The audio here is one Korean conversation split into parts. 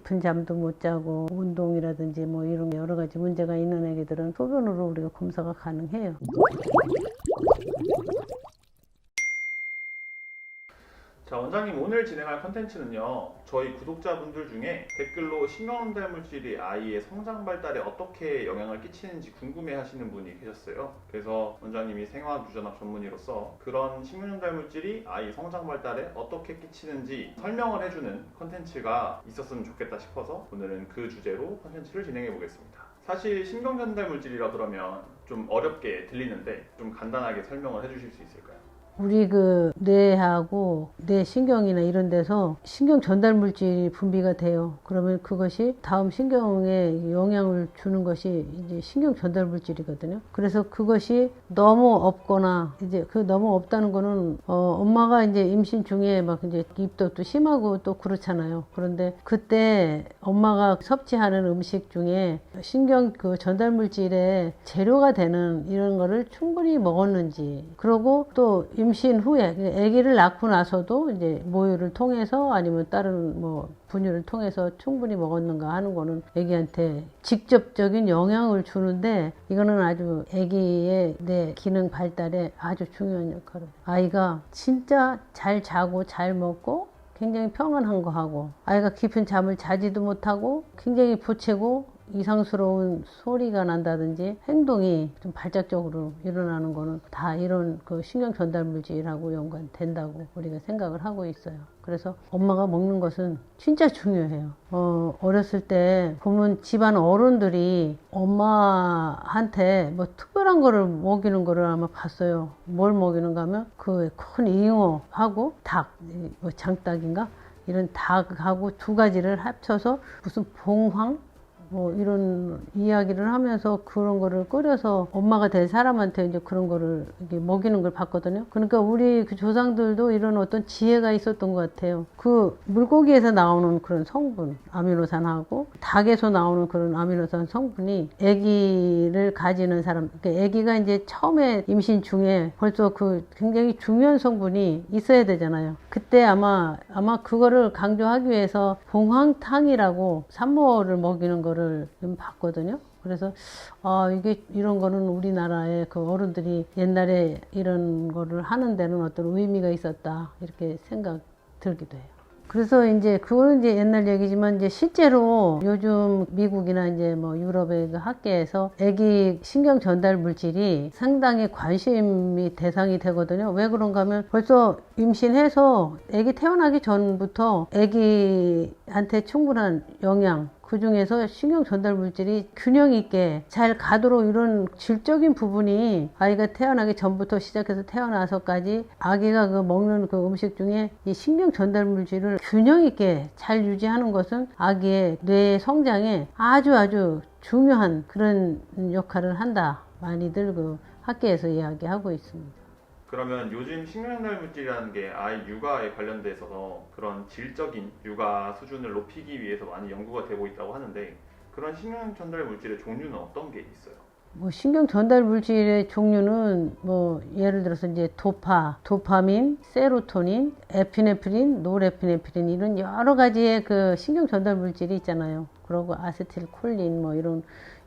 깊은 잠도 못 자고 운동이라든지 뭐 이런 여러 가지 문제가 있는 애기들은 소변으로 우리가 검사가 가능해요. 자, 원장님 오늘 진행할 컨텐츠는요, 저희 구독자분들 중에 댓글로 신경전달물질이 아이의 성장 발달에 어떻게 영향을 끼치는지 궁금해 하시는 분이 계셨어요. 그래서 원장님이 생화학 유전학 전문의로서 그런 신경전달물질이 아이 성장 발달에 어떻게 끼치는지 설명을 해주는 컨텐츠가 있었으면 좋겠다 싶어서 오늘은 그 주제로 컨텐츠를 진행해 보겠습니다. 사실 신경전달물질이라 그러면 좀 어렵게 들리는데 좀 간단하게 설명을 해주실 수 있을까요? 우리 그 뇌하고 뇌 신경이나 이런 데서 신경 전달 물질이 분비가 돼요. 그러면 그것이 다음 신경에 영향을 주는 것이 이제 신경 전달 물질이거든요. 그래서 그것이 너무 없거나 이제 그 너무 없다는 거는 엄마가 이제 임신 중에 막 이제 입덧도 심하고 또 그렇잖아요. 그런데 그때 엄마가 섭취하는 음식 중에 신경 그 전달 물질의 재료가 되는 이런 거를 충분히 먹었는지, 그리고 또 임신 후에 아기를 낳고 나서도 이제 모유를 통해서 아니면 다른 뭐 분유를 통해서 충분히 먹었는가 하는 거는 아기한테 직접적인 영향을 주는데, 이거는 아주 아기의 뇌 기능 발달에 아주 중요한 역할을. 아이가 진짜 잘 자고 잘 먹고 굉장히 평안한 거 하고, 아이가 깊은 잠을 자지도 못하고 굉장히 부채고 이상스러운 소리가 난다든지 행동이 좀 발작적으로 일어나는 거는 다 이런 그 신경 전달 물질하고 연관된다고 우리가 생각을 하고 있어요. 그래서 엄마가 먹는 것은 진짜 중요해요. 어렸을 때 보면 집안 어른들이 엄마한테 뭐 특별한 거를 먹이는 거를 아마 봤어요. 뭘 먹이는가 하면 그 큰 잉어하고 닭, 뭐 장닭인가? 이런 닭하고 두 가지를 합쳐서 무슨 봉황? 뭐 이런 이야기를 하면서 그런 거를 끓여서 엄마가 될 사람한테 이제 그런 거를 이렇게 먹이는 걸 봤거든요. 그러니까 우리 그 조상들도 이런 어떤 지혜가 있었던 것 같아요. 그 물고기에서 나오는 그런 성분, 아미노산하고 닭에서 나오는 그런 아미노산 성분이 아기를 가지는 사람, 그러니까 아기가 이제 처음에 임신 중에 벌써 그 굉장히 중요한 성분이 있어야 되잖아요. 그때 아마 그거를 강조하기 위해서 봉황탕이라고 산모를 먹이는 거를 좀 봤거든요. 그래서 이게 이런 거는 우리나라의 그 어른들이 옛날에 이런 거를 하는 데는 어떤 의미가 있었다 이렇게 생각 들기도 해요. 그래서 이제 그거는 이제 옛날 얘기지만 이제 실제로 요즘 미국이나 이제 뭐 유럽의 그 학계에서 아기 신경 전달 물질이 상당히 관심이 대상이 되거든요. 왜 그런가 하면 벌써 임신해서 아기 태어나기 전부터 아기한테 충분한 영양, 그 중에서 신경 전달 물질이 균형 있게 잘 가도록 이런 질적인 부분이 아이가 태어나기 전부터 시작해서 태어나서까지 아기가 그 먹는 그 음식 중에 이 신경 전달 물질을 균형 있게 잘 유지하는 것은 아기의 뇌의 성장에 아주 중요한 그런 역할을 한다. 많이들 그 학계에서 이야기하고 있습니다. 그러면 요즘 신경전달물질이라는 게 아이 육아에 관련돼 있어서 그런 질적인 육아 수준을 높이기 위해서 많이 연구가 되고 있다고 하는데, 그런 신경전달물질의 종류는 어떤 게 있어요? 뭐 신경 전달 물질의 종류는 뭐 예를 들어서 이제 도파민, 세로토닌, 에피네프린, 노르에피네프린 이런 여러 가지의 그 신경 전달 물질이 있잖아요. 그리고 아세틸콜린 뭐 이런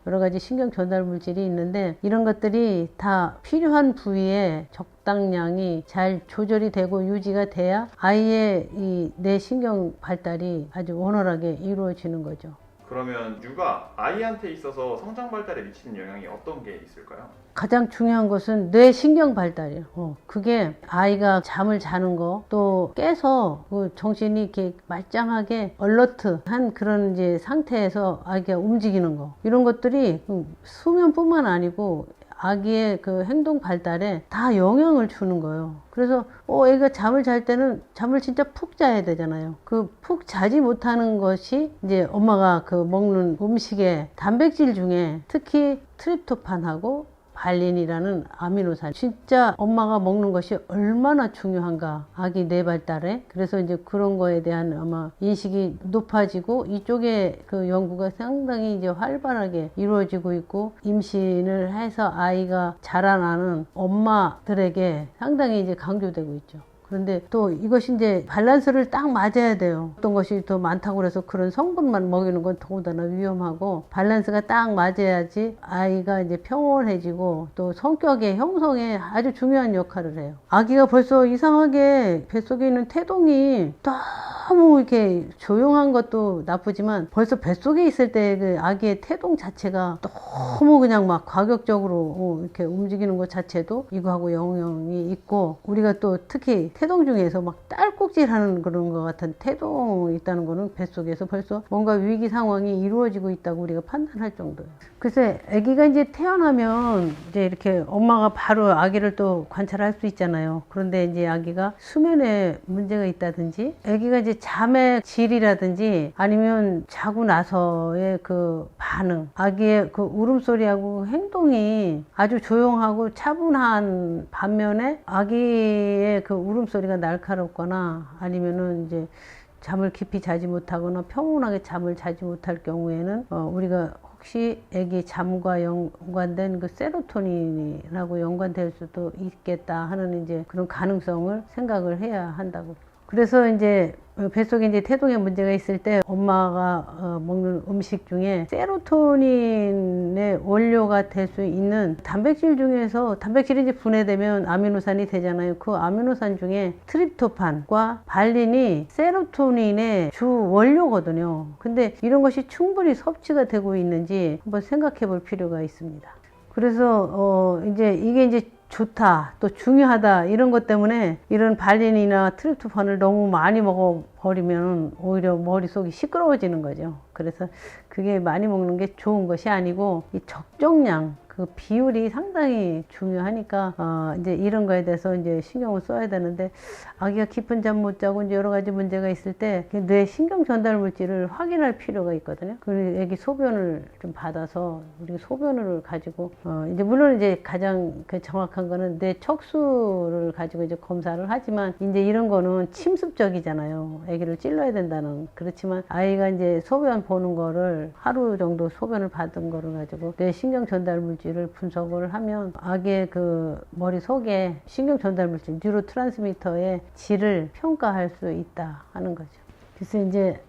여러 가지 신경 전달 물질이 있는데, 이런 것들이 다 필요한 부위에 적당량이 잘 조절이 되고 유지가 돼야 아이의 이 뇌 신경 발달이 아주 원활하게 이루어지는 거죠. 그러면 육아, 아이한테 있어서 성장 발달에 미치는 영향이 어떤 게 있을까요? 가장 중요한 것은 뇌 신경 발달이에요. 그게 아이가 잠을 자는 거, 또 깨서 그 정신이 이렇게 말짱하게 얼러트한 그런 이제 상태에서 아기가 움직이는 거, 이런 것들이 수면뿐만 아니고 아기의 그 행동 발달에 다 영향을 주는 거예요. 그래서 애가 잠을 잘 때는 잠을 진짜 푹 자야 되잖아요. 그 푹 자지 못하는 것이 이제 엄마가 그 먹는 음식의 단백질 중에 특히 트립토판하고 발린이라는 아미노산, 진짜 엄마가 먹는 것이 얼마나 중요한가, 아기 뇌 발달에. 그래서 이제 그런 거에 대한 아마 인식이 높아지고 이쪽에 그 연구가 상당히 이제 활발하게 이루어지고 있고, 임신을 해서 아이가 자라나는 엄마들에게 상당히 이제 강조되고 있죠. 그런데 또 이것이 이제 밸런스를 딱 맞아야 돼요. 어떤 것이 더 많다고 그래서 그런 성분만 먹이는 건 더더나 위험하고, 밸런스가 딱 맞아야지 아이가 이제 평온해지고 또 성격의 형성에 아주 중요한 역할을 해요. 아기가 벌써 이상하게 뱃속에 있는 태동이 너무 이렇게 조용한 것도 나쁘지만, 벌써 뱃속에 있을 때 그 아기의 태동 자체가 너무 그냥 막 과격적으로 이렇게 움직이는 것 자체도 이거하고 영향이 있고, 우리가 또 특히 태동 중에서 막 딸꾹질하는 그런 것 같은 태동이 있다는 거는 뱃속에서 벌써 뭔가 위기 상황이 이루어지고 있다고 우리가 판단할 정도예요. 그래서 아기가 이제 태어나면 이제 이렇게 엄마가 바로 아기를 또 관찰할 수 있잖아요. 그런데 이제 아기가 수면에 문제가 있다든지, 아기가 이제 잠의 질이라든지, 아니면 자고 나서의 그 반응, 아기의 그 울음소리하고 행동이 아주 조용하고 차분한 반면에 아기의 그 울음소리가 날카롭거나, 아니면은 이제 잠을 깊이 자지 못하거나 평온하게 잠을 자지 못할 경우에는 우리가 혹시 아기 잠과 연관된 그 세로토닌이라고 연관될 수도 있겠다 하는 이제 그런 가능성을 생각을 해야 한다고. 그래서 이제 뱃속에 이제 태동에 문제가 있을 때 엄마가 먹는 음식 중에 세로토닌의 원료가 될 수 있는 단백질 중에서, 단백질이 이제 분해되면 아미노산이 되잖아요. 그 아미노산 중에 트립토판과 발린이 세로토닌의 주 원료거든요. 근데 이런 것이 충분히 섭취가 되고 있는지 한번 생각해 볼 필요가 있습니다. 그래서 이제 이게 이제 좋다, 또 중요하다, 이런 것 때문에 이런 발린이나 트립토판을 너무 많이 먹어버리면 오히려 머릿속이 시끄러워지는 거죠. 그래서 그게 많이 먹는 게 좋은 것이 아니고, 이 적정량, 그 비율이 상당히 중요하니까 이제 이런 거에 대해서 이제 신경을 써야 되는데, 아기가 깊은 잠 못 자고 이제 여러 가지 문제가 있을 때 뇌 신경 전달 물질을 확인할 필요가 있거든요. 그래서 아기 소변을 좀 받아서 우리 소변을 가지고 이제 물론 이제 가장 그 정확한 거는 뇌 척수를 가지고 이제 검사를 하지만, 이제 이런 거는 침습적이잖아요. 아기를 찔러야 된다는. 그렇지만 아이가 이제 소변 보는 거를 하루 정도 소변을 받은 거를 가지고 뇌 신경 전달 물질을 분석을 하면 아기의 그 머릿속에 신경 전달 물질, 뉴로 트랜스미터의 질을 평가할 수 있다 하는 거죠. 그래서 이제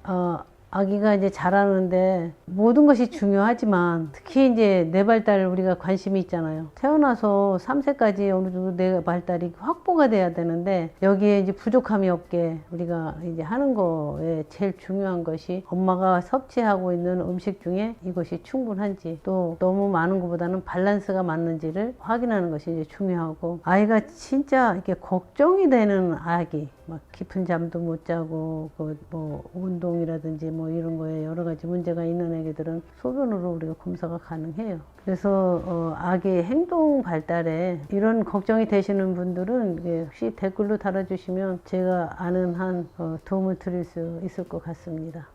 아기가 이제 자라는데 모든 것이 중요하지만, 특히 이제 뇌 발달 우리가 관심이 있잖아요. 태어나서 3세까지 어느 정도 뇌 발달이 확보가 돼야 되는데, 여기에 이제 부족함이 없게 우리가 이제 하는 거에 제일 중요한 것이 엄마가 섭취하고 있는 음식 중에 이것이 충분한지, 또 너무 많은 것보다는 밸런스가 맞는지를 확인하는 것이 이제 중요하고, 아이가 진짜 이렇게 걱정이 되는 아기, 막 깊은 잠도 못 자고 뭐 운동이라든지 뭐 이런 거에 여러 가지 문제가 있는 애기들은 소변으로 우리가 검사가 가능해요. 그래서 아기 행동 발달에 이런 걱정이 되시는 분들은 혹시 댓글로 달아주시면 제가 아는 한 도움을 드릴 수 있을 것 같습니다.